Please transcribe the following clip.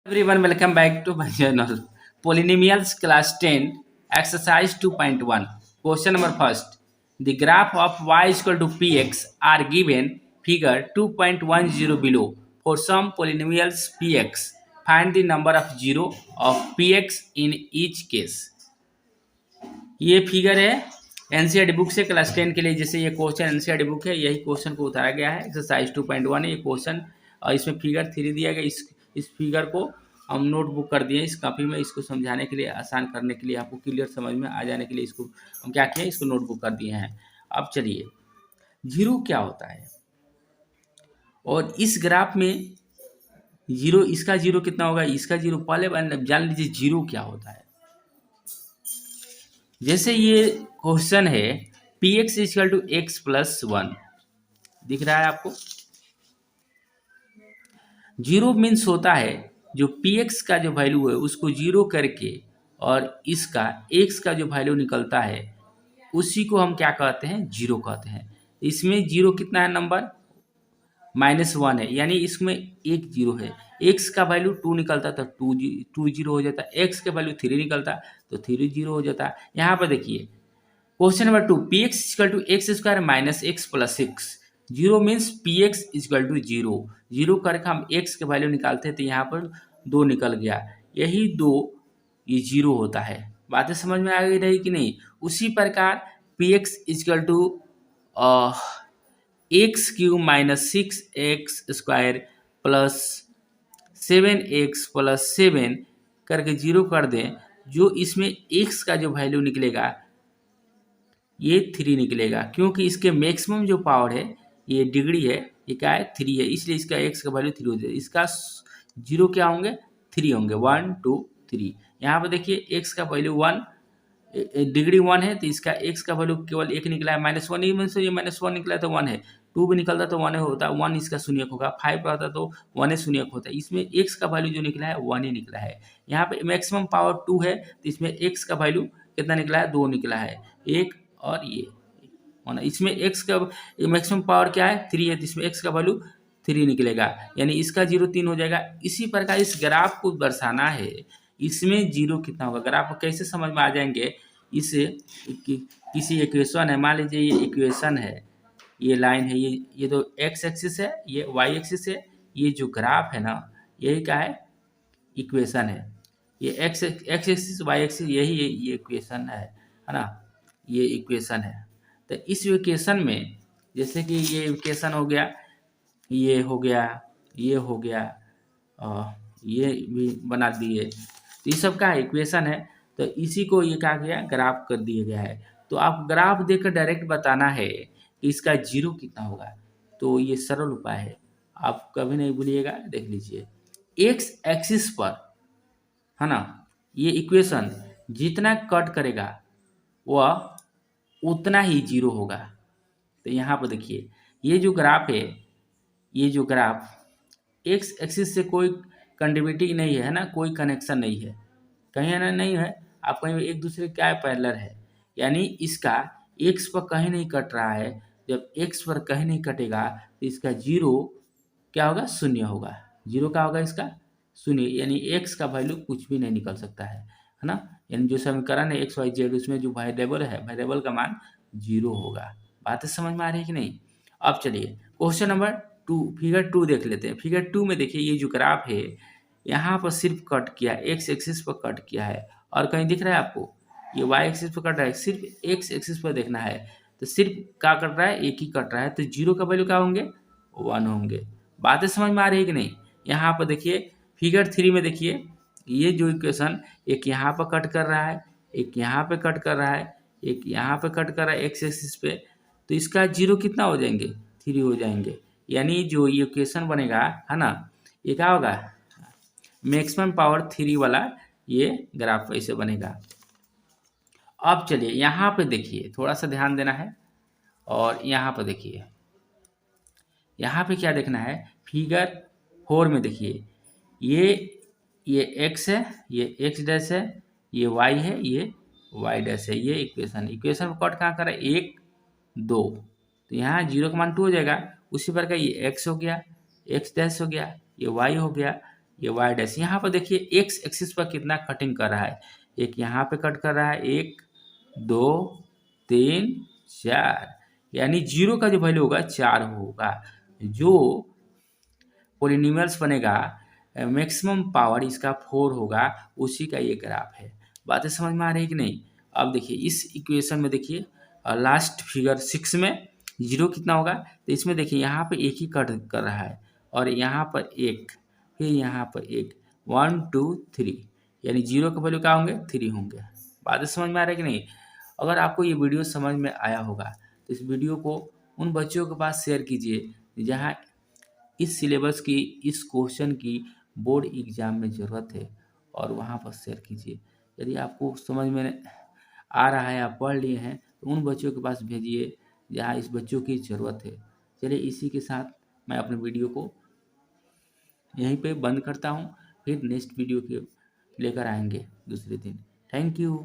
Everyone, welcome back to my channel. Polynomials class 10, exercise 2.1. Question number first. The graph of y is equal to px are given figure 2.10 below. For some polynomials px, find the number of zero of px in each case. ये figure है NCERT book से class 10 के लिए। जैसे ये question NCERT book है, यही question को उतारा गया है। एक्सरसाइज 2.1 है ये क्वेश्चन, और इसमें फिगर 3 दिया गया। इस फिगर को हम नोटबुक कर दिए इस कॉपी में। इसको समझाने के लिए, आसान करने के लिए, आपको क्लियर समझ में आ जाने के लिए इसको हम क्या किए, इसको नोटबुक कर दिए हैं। अब चलिए, जीरो क्या होता है और इस ग्राफ में जीरो, इसका जीरो कितना होगा, इसका जीरो, पहले जान लीजिए जीरो क्या होता है। जैसे ये क्वेश्चन है P x equal to x plus one, दिख रहा है आपको। जीरो मीन्स होता है जो पी एक्स का जो वैल्यू है उसको जीरो करके और इसका एक्स का जो वैल्यू निकलता है उसी को हम क्या कहते हैं, जीरो कहते हैं। इसमें जीरो कितना है, नंबर -1 है, यानी इसमें एक जीरो है। एक्स का वैल्यू 2 निकलता तो टू जीरो हो जाता, एक्स का वैल्यू 3 निकलता तो 3 जीरो हो जाता। यहाँ पर देखिए question number 2, P x equal to x square minus x plus six. Zero means P x equal to zero. Zero करके हम एक्स के वैल्यू निकालते हैं तो यहाँ पर 2 निकल गया, यही 2 ये जीरो होता है। बातें समझ में आ गई रही कि नहीं। उसी प्रकार P x equal to x cube minus 6x square plus 7x plus 7 करके जीरो कर दें, जो इसमें x का जो वैल्यू निकलेगा ये 3 निकलेगा, क्योंकि इसके मैक्सिमम जो पावर है ये डिग्री है, ये क्या है 3 है, इसलिए इसका x का वैल्यू 3 हो जाएगा। इसका जीरो क्या होंगे, 3 होंगे, 1 2 3। यहाँ पर देखिए x का वैल्यू 1, डिग्री 1 है तो इसका x का वैल्यू केवल 1 निकला है, -1 ही मीन्स ये -1 निकला है तो 1 है। 2 भी निकलता तो 1 होता, 1 इसका शून्यक होगा। 5 रहता तो 1 शून्यक होता है। इसमें x का वैल्यू जो निकला है 1 ही निकला है। यहाँ पे मैक्सिमम पावर 2 है तो इसमें x का वैल्यू कितना निकला है, 2 निकला है। एक और ये इसमें x का मैक्सिमम पावर क्या है, 3 है, तो इसमें x का वैल्यू 3 निकलेगा, यानी इसका जीरो 3 हो जाएगा। इसी प्रकार इस ग्राफ को दर्शाना है, इसमें जीरो कितना होगा, ग्राफ को कैसे समझ में आ जाएंगे। इसे किसी इक्वेशन है, मान लीजिए ये इक्वेशन है, ये लाइन है, ये तो एक्स एक्सिस है, ये वाई एक्सिस है, ये जो ग्राफ है ना यही क्या है, इक्वेशन है। ये एक्स एक्सिस वाई एक्सिस यही ये इक्वेशन है ना, ये इक्वेशन है। तो इस इक्वेशन में जैसे कि ये इक्वेशन हो गया, ये हो गया, ये हो गया, ये भी बना दिए, तो ये सब का इक्वेशन है। तो इसी को ये क्या किया, ग्राफ कर दिया गया है। तो आप ग्राफ देखकर डायरेक्ट बताना है कि इसका जीरो कितना होगा। तो ये सरल उपाय है, आप कभी नहीं भूलिएगा। देख लीजिए, एक्स एक्सिस पर है ना, ये इक्वेशन जितना कट करेगा वह उतना ही जीरो होगा। तो यहाँ पर देखिए ये जो ग्राफ है, ये जो ग्राफ एक्स एक्सिस से कोई कंटिन्यूटी नहीं है ना, कोई कनेक्शन नहीं है, कहीं ना नहीं है। आप कहीं एक दूसरे क्या है, पैरेलल है, यानी इसका एक्स पर कहीं नहीं कट रहा है। जब एक्स पर कहीं नहीं कटेगा तो इसका जीरो क्या होगा, शून्य होगा। जीरो क्या होगा, इसका शून्य, यानी एक्स का वैल्यू कुछ भी नहीं निकल सकता है ना। यानी जो समीकरण है एक्स वाई जेड, उसमें जो वेरिएबल है, वेरिएबल का मान जीरो होगा। बातें समझ में आ रही है कि नहीं। अब चलिए क्वेश्चन नंबर 2, फिगर 2 देख लेते हैं। फिगर 2 में देखिए ये जो ग्राफ है यहाँ पर सिर्फ कट किया, एक्स एक्सिस पर कट किया है, और कहीं दिख रहा है आपको ये वाई एक्सिस पर कट रहा है, सिर्फ एक्स एक्सिस पर देखना है। तो सिर्फ क्या कट रहा है, एक ही कट रहा है, तो जीरो का वैल्यू क्या होंगे, 1 होंगे। बातें समझ में आ रही है कि नहीं। यहाँ पर देखिए फिगर 3 में देखिए ये जो इक्वेशन एक यहाँ पर कट कर रहा है, एक यहाँ पे कट कर रहा है, एक यहाँ पे कट कर रहा है एक्स एक्सिस पे, तो इसका जीरो कितना हो जाएंगे, 3 हो जाएंगे। यानी जो ये इक्वेशन बनेगा है ना, ये क्या होगा, मैक्सिमम पावर 3 वाला ये ग्राफ ऐसे बनेगा। अब चलिए यहाँ पे देखिए, थोड़ा सा ध्यान देना है, और यहाँ पे देखिए, यहाँ पे क्या देखना है, फिगर 4 में देखिए ये x है, ये x डैश है, ये y है, ये y डैश है, ये इक्वेशन पर कट कहाँ कर रहा है, 1 2, तो यहाँ जीरो का मान 2 हो जाएगा। उसी प्रकार ये x हो गया, x डैश हो गया, ये y हो गया, ये वाई डैश। यहाँ पर देखिए एक्स एक्सिस पर कितना कटिंग कर रहा है, एक यहाँ पे कट कर रहा है, 1 2 3 4, यानी जीरो का जो वैल्यू होगा 4 होगा। जो पोलिनोमियल्स बनेगा मैक्सिमम पावर इसका 4 होगा, उसी का ये ग्राफ है। बातें समझ में आ रही है कि नहीं? अब देखिए इस इक्वेशन में देखिए लास्ट फिगर 6 में जीरो कितना होगा, तो इसमें देखिए यहाँ पे एक ही कट कर रहा है और यहाँ पर एक, फिर यहाँ पर एक, 1 2 3, यानी जीरो का वैल्यू क्या होंगे, 3 होंगे। बातें समझ में आ रही है कि नहीं? अगर आपको ये वीडियो समझ में आया होगा तो इस वीडियो को उन बच्चों के पास शेयर कीजिए जहाँ इस सिलेबस की, इस क्वेश्चन की बोर्ड एग्जाम में ज़रूरत है, और वहाँ पर शेयर कीजिए। यदि आपको समझ में आ रहा है, आप पढ़ लिए हैं, तो उन बच्चों के पास भेजिए जहाँ इस बच्चों की ज़रूरत है। चलिए इसी के साथ मैं अपने वीडियो को यहीं पे बंद करता हूँ, फिर नेक्स्ट वीडियो के लेकर आएंगे दूसरे दिन। Thank you.